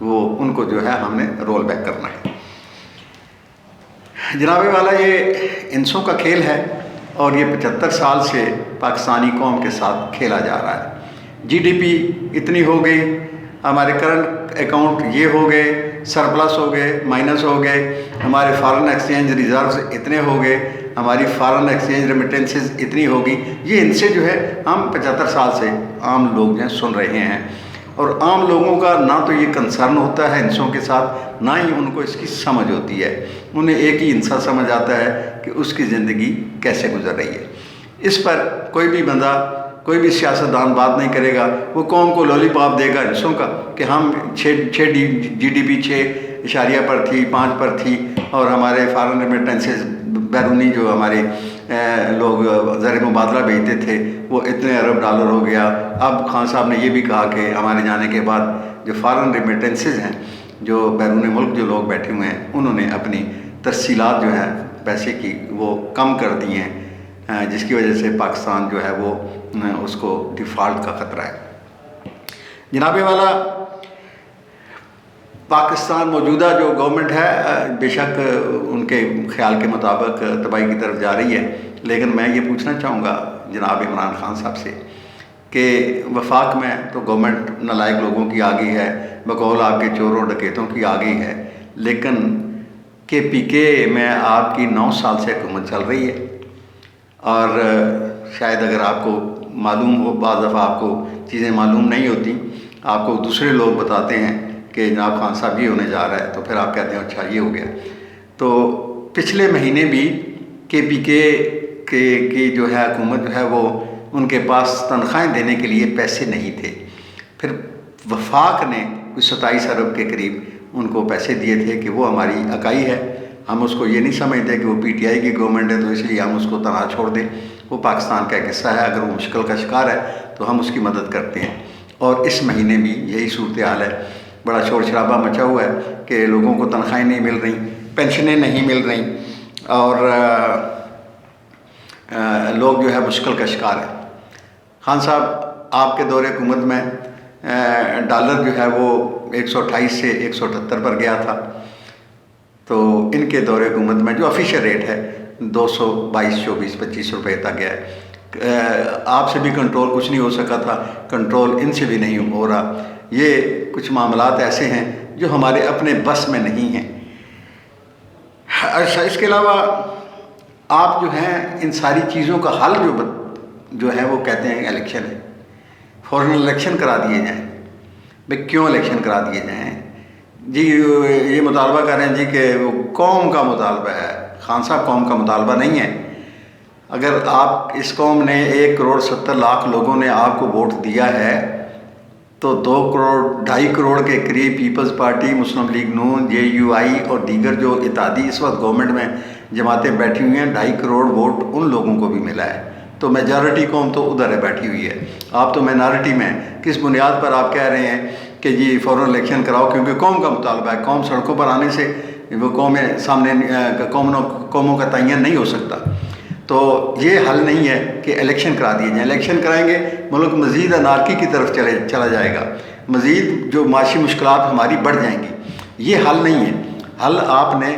وہ ان کو جو ہے ہم نے رول بیک کرنا ہے۔ جناب والا یہ انسوں کا کھیل ہے اور یہ 75 سال سے پاکستانی قوم کے ساتھ کھیلا جا رہا ہے۔ جی ڈی پی اتنی ہو گئی، ہمارے کرنٹ اکاؤنٹ یہ ہو گئے، سرپلس ہو گئے، مائنس ہو گئے، ہمارے فارن ایکسچینج ریزروز اتنے ہو گئے، ہماری فارن ایکسچینج ریمیٹنسز اتنی ہوگی۔ یہ ان سے جو ہے ہم 75 سال سے عام لوگ جو ہیں سن رہے ہیں، اور عام لوگوں کا نہ تو یہ کنسرن ہوتا ہے انسوں کے ساتھ، نہ ہی ان کو اس کی سمجھ ہوتی ہے۔ انہیں ایک ہی انسان سمجھ آتا ہے کہ اس کی زندگی کیسے گزر رہی ہے۔ اس پر کوئی بھی بندہ، کوئی بھی سیاستدان بات نہیں کرے گا۔ وہ قوم کو لولی پاپ دے گا انسوں کا کہ ہم جی ڈی پی 6 پر تھی، 5 پر تھی، اور ہمارے فارن ریمیٹنسز بیرونی جو ہمارے لوگ زر مبادلہ بھیجتے تھے وہ اتنے ارب ڈالر ہو گیا۔ اب خان صاحب نے یہ بھی کہا کہ ہمارے جانے کے بعد جو فارن ریمیٹنسز ہیں، جو بیرون ملک جو لوگ بیٹھے ہوئے ہیں، انہوں نے اپنی ترسیلات جو ہے پیسے کی وہ کم کر دی ہیں، جس کی وجہ سے پاکستان جو ہے وہ اس کو ڈیفالٹ کا خطرہ ہے۔ جناب والا پاکستان موجودہ جو گورنمنٹ ہے بے شک ان کے خیال کے مطابق تباہی کی طرف جا رہی ہے، لیکن میں یہ پوچھنا چاہوں گا جناب عمران خان صاحب سے کہ وفاق میں تو گورنمنٹ نالائق لوگوں کی آ گئی ہے، بقول آپ کے چوروں ڈکیتوں کی آ گئی ہے، لیکن کے پی کے میں آپ کی 9 سال سے حکومت چل رہی ہے، اور شاید اگر آپ کو معلوم ہو، بعض دفعہ آپ کو چیزیں معلوم نہیں ہوتی، آپ کو دوسرے لوگ بتاتے ہیں کہ جناب خان صاحب یہ ہونے جا رہا ہے، تو پھر آپ کہتے ہیں اچھا یہ ہو گیا۔ تو پچھلے مہینے بھی کے پی کے کی جو ہے حکومت جو ہے وہ ان کے پاس تنخواہیں دینے کے لیے پیسے نہیں تھے، پھر وفاق نے کوئی 27 ارب کے قریب ان کو پیسے دیے تھے کہ وہ ہماری اکائی ہے، ہم اس کو یہ نہیں سمجھتے کہ وہ پی ٹی آئی کی گورنمنٹ ہے تو اس لیے ہم اس کو تنہا چھوڑ دیں، وہ پاکستان کا ایک حصہ ہے، اگر وہ مشکل کا شکار ہے تو ہم اس کی مدد کرتے ہیں۔ اور اس مہینے بھی یہی صورتحال ہے، بڑا شور شرابہ مچا ہوا ہے کہ لوگوں کو تنخواہیں نہیں مل رہی، پینشنیں نہیں مل رہی، اور لوگ جو ہے مشکل کا شکار ہیں۔ خان صاحب آپ کے دور حکومت میں ڈالر جو ہے وہ 128 سے 178 پر گیا تھا، تو ان کے دور حکومت میں جو آفیشیل ریٹ ہے 222 24 25 روپے تک گیا ہے۔ آپ سے بھی کنٹرول کچھ نہیں ہو سکا تھا، کنٹرول ان سے بھی نہیں ہو رہا۔ یہ کچھ معاملات ایسے ہیں جو ہمارے اپنے بس میں نہیں ہیں۔ اس کے علاوہ آپ جو ہیں ان ساری چیزوں کا حل جو ہے وہ کہتے ہیں الیکشن ہے، فوراً الیکشن کرا دیے جائیں۔ بھئی کیوں الیکشن کرا دیے جائیں؟ جی یہ مطالبہ کر رہے ہیں جی کہ وہ قوم کا مطالبہ ہے۔ خان صاحب قوم کا مطالبہ نہیں ہے۔ اگر آپ اس قوم نے 1 کروڑ 70 لاکھ لوگوں نے آپ کو ووٹ دیا ہے تو 2 کروڑ 2.5 کروڑ کے قریب پیپلز پارٹی، مسلم لیگ نون، جے یو آئی اور دیگر جو اتحادی اس وقت گورنمنٹ میں جماعتیں بیٹھی ہوئی ہیں، 2.5 کروڑ ووٹ ان لوگوں کو بھی ملا ہے، تو میجارٹی قوم تو ادھر ہے بیٹھی ہوئی ہے، آپ تو مائنارٹی میں ہیں۔ کس بنیاد پر آپ کہہ رہے ہیں کہ جی فوراً الیکشن کراؤ؟ کیونکہ قوم کا مطالبہ ہے۔ قوم سڑکوں پر آنے سے وہ قومیں سامنے قوموں کا تعین نہیں ہو سکتا، تو یہ حل نہیں ہے کہ الیکشن کرا دیے جائیں۔ الیکشن کرائیں گے ملک مزید انارکی کی طرف چلا جائے گا، مزید جو معاشی مشکلات ہماری بڑھ جائیں گی۔ یہ حل نہیں ہے، حل آپ نے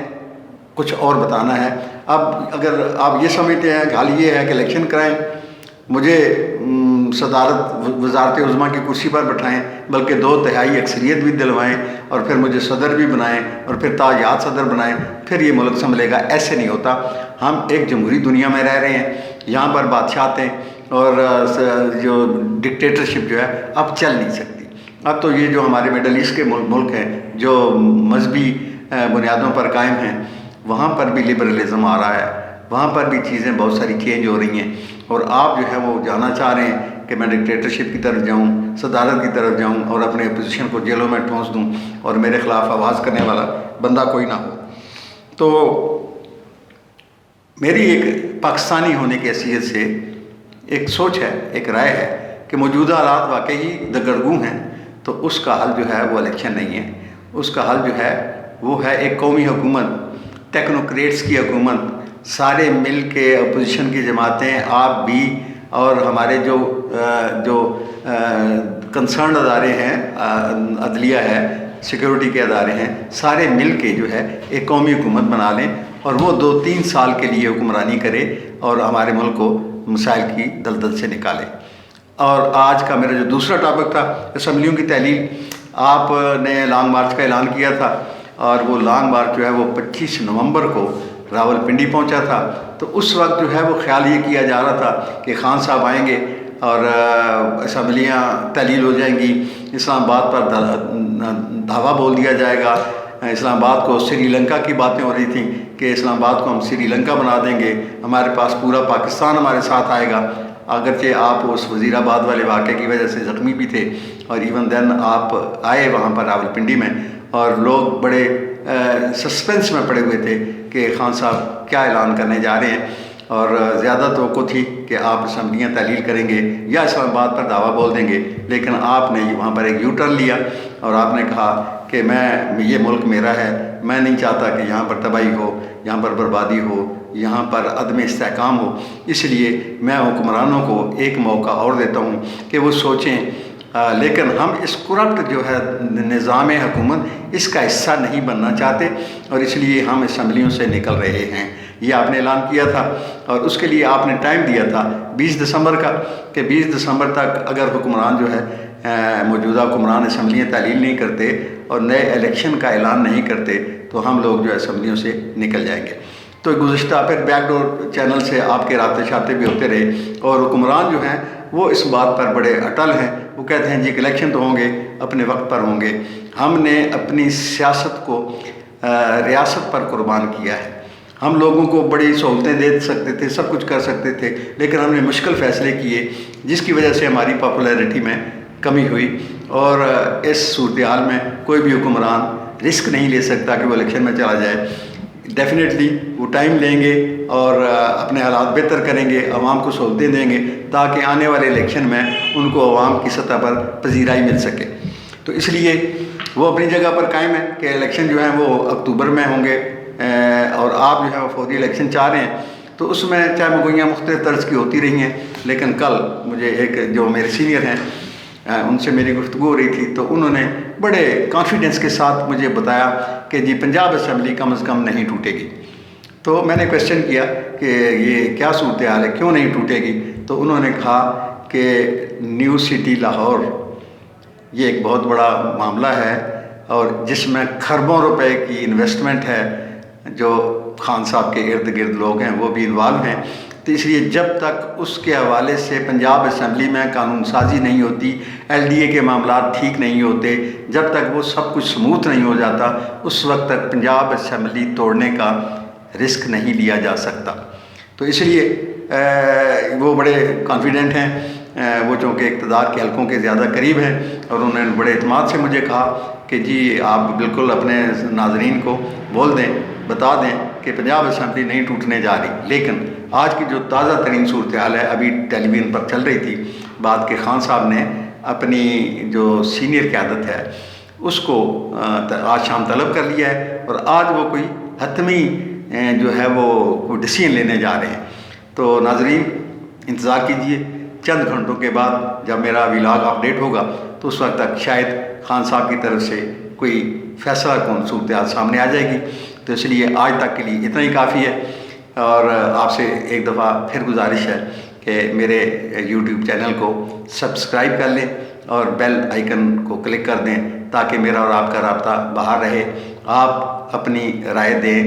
کچھ اور بتانا ہے۔ اب اگر آپ یہ سمجھتے ہیں کہ حل یہ ہے کہ الیکشن کرائیں، مجھے صدارت وزارت عظمیٰ کی کرسی پر بٹھائیں، بلکہ 2/3 اکثریت بھی دلوائیں، اور پھر مجھے صدر بھی بنائیں، اور پھر تاجیات صدر بنائیں، پھر یہ ملک سنبھلے گا۔ ایسے نہیں ہوتا۔ ہم ایک جمہوری دنیا میں رہ رہے ہیں، یہاں پر بادشاہتیں اور جو ڈکٹیٹرشپ جو ہے اب چل نہیں سکتی۔ اب تو یہ جو ہمارے مڈل ایسٹ کے ملک ہیں جو مذہبی بنیادوں پر قائم ہیں، وہاں پر بھی لبرلزم آ رہا ہے، وہاں پر بھی چیزیں بہت ساری چینج ہو رہی ہیں، اور آپ جو ہے وہ جانا چاہ رہے ہیں کہ میں ڈکٹیٹرشپ کی طرف جاؤں، صدارت کی طرف جاؤں، اور اپنے اپوزیشن کو جیلوں میں ٹھونس دوں، اور میرے خلاف آواز کرنے والا بندہ کوئی نہ ہو۔ تو میری ایک پاکستانی ہونے کی حیثیت سے ایک سوچ ہے، ایک رائے ہے کہ موجودہ حالات واقعی دگرگوں ہیں، تو اس کا حل جو ہے وہ الیکشن نہیں ہے۔ اس کا حل جو ہے وہ ہے ایک قومی حکومت، ٹیکنوکریٹس کی حکومت، سارے مل کے اپوزیشن کی جماعتیں، آپ بھی، اور ہمارے جو کنسرنڈ ادارے ہیں، عدلیہ ہے، سیکورٹی کے ادارے ہیں، سارے مل کے جو ہے ایک قومی حکومت بنا لیں اور وہ 2-3 سال کے لیے حکمرانی کرے اور ہمارے ملک کو مسائل کی دلدل سے نکالے۔ اور آج کا میرا جو دوسرا ٹاپک تھا اسمبلیوں کی تحلیل، آپ نے لانگ مارچ کا اعلان کیا تھا اور وہ لانگ مارچ جو ہے وہ 25 نومبر کو راولپنڈی پہنچا تھا۔ تو اس وقت جو ہے وہ خیال یہ کیا جا رہا تھا کہ خان صاحب آئیں گے اور اسمبلیاں تحلیل ہو جائیں گی، اسلام آباد پر دھاوا بول دیا جائے گا، اسلام آباد کو سری لنکا کی باتیں ہو رہی تھیں کہ اسلام آباد کو ہم سری لنکا بنا دیں گے، ہمارے پاس پورا پاکستان ہمارے ساتھ آئے گا۔ اگرچہ آپ اس وزیر آباد والے واقعے کی وجہ سے زخمی بھی تھے اور ایون دین آپ آئے وہاں پر راولپنڈی میں اور لوگ بڑے سسپینس میں پڑے ہوئے تھے کہ خان صاحب کیا اعلان کرنے جا رہے ہیں، اور زیادہ توقع تھی کہ آپ اسمبلیاں تحلیل کریں گے یا اسلام آباد پر دعویٰ بول دیں گے، لیکن آپ نے وہاں پر ایک یو ٹرن لیا اور آپ نے کہا کہ یہ ملک میرا ہے، میں نہیں چاہتا کہ یہاں پر تباہی ہو، یہاں پر بربادی ہو، یہاں پر عدم استحکام ہو، اس لیے میں حکمرانوں کو ایک موقع اور دیتا ہوں کہ وہ سوچیں، لیکن ہم اس کرپٹ جو ہے نظام حکومت اس کا حصہ نہیں بننا چاہتے اور اس لیے ہم اسمبلیوں سے نکل رہے ہیں۔ یہ آپ نے اعلان کیا تھا اور اس کے لیے آپ نے ٹائم دیا تھا 20 دسمبر کا کہ 20 دسمبر تک اگر حکمران جو ہے موجودہ حکمران اسمبلیاں تحلیل نہیں کرتے اور نئے الیکشن کا اعلان نہیں کرتے تو ہم لوگ جو ہے اسمبلیوں سے نکل جائیں گے۔ تو گزشتہ پھر بیک ڈور چینل سے آپ کے رابطے شابطے بھی ہوتے رہے اور حکمران جو ہیں وہ اس بات پر بڑے اٹل ہیں، وہ کہتے ہیں جی کہ الیکشن تو ہوں گے، اپنے وقت پر ہوں گے۔ ہم نے اپنی سیاست کو ریاست پر قربان کیا ہے، ہم لوگوں کو بڑی سہولتیں دے سکتے تھے، سب کچھ کر سکتے تھے، لیکن ہم نے مشکل فیصلے کیے جس کی وجہ سے ہماری پاپولیرٹی میں کمی ہوئی، اور اس صورتحال میں کوئی بھی حکمران رسک نہیں لے سکتا کہ وہ الیکشن میں چلا جائے۔ ڈیفینیٹلی وہ ٹائم لیں گے اور اپنے حالات بہتر کریں گے، عوام کو سہولتیں دیں گے تاکہ آنے والے الیکشن میں ان کو عوام کی سطح پر پذیرائی مل سکے۔ تو اس لیے وہ اپنی جگہ پر قائم ہے کہ الیکشن جو ہیں وہ اکتوبر میں ہوں گے اور آپ جو ہے وہ فوری الیکشن چاہ رہے ہیں، تو اس میں چاہے مگوئیاں مختلف طرز کی ہوتی رہی ہیں، لیکن کل مجھے ایک جو میرے سینئر ہیں ان سے میری گفتگو ہو رہی تھی تو انہوں نے بڑے کانفیڈنس کے ساتھ مجھے بتایا کہ جی پنجاب اسمبلی کم از کم نہیں ٹوٹے گی۔ تو میں نے کویسچن کیا کہ یہ کیا صورتحال ہے، کیوں نہیں ٹوٹے گی؟ تو انہوں نے کہا کہ نیو سٹی لاہور یہ ایک بہت بڑا معاملہ ہے اور جس میں کھربوں روپے کی انویسٹمنٹ ہے، جو خان صاحب کے ارد گرد لوگ ہیں وہ بھی انوالو ہیں، تو اس لیے جب تک اس کے حوالے سے پنجاب اسمبلی میں قانون سازی نہیں ہوتی، ایل ڈی اے کے معاملات ٹھیک نہیں ہوتے، جب تک وہ سب کچھ سموتھ نہیں ہو جاتا، اس وقت تک پنجاب اسمبلی توڑنے کا رسک نہیں لیا جا سکتا۔ تو اس لیے وہ بڑے کانفیڈنٹ ہیں، وہ چونکہ اقتدار کے حلقوں کے زیادہ قریب ہیں اور انہوں نے بڑے اعتماد سے مجھے کہا کہ جی آپ بالکل اپنے ناظرین کو بول دیں، بتا دیں کہ پنجاب اسمبلی نہیں ٹوٹنے جا رہی۔ لیکن آج کی جو تازہ ترین صورتحال ہے، ابھی ٹیلی ویژن پر چل رہی تھی بات کہ خان صاحب نے اپنی جو سینئر قیادت ہے اس کو آج شام طلب کر لیا ہے اور آج وہ کوئی حتمی جو ہے وہ ڈیسیژن لینے جا رہے ہیں۔ تو ناظرین انتظار کیجئے، چند گھنٹوں کے بعد جب میرا ولاگ اپڈیٹ ہوگا تو اس وقت تک شاید خان صاحب کی طرف سے کوئی فیصلہ کن صورتحال سامنے آ جائے گی۔ تو اس لیے آج تک کے لیے اتنا ہی کافی ہے، اور آپ سے ایک دفعہ پھر گزارش ہے کہ میرے یوٹیوب چینل کو سبسکرائب کر لیں اور بیل آئیکن کو کلک کر دیں تاکہ میرا اور آپ کا رابطہ باہر رہے۔ آپ اپنی رائے دیں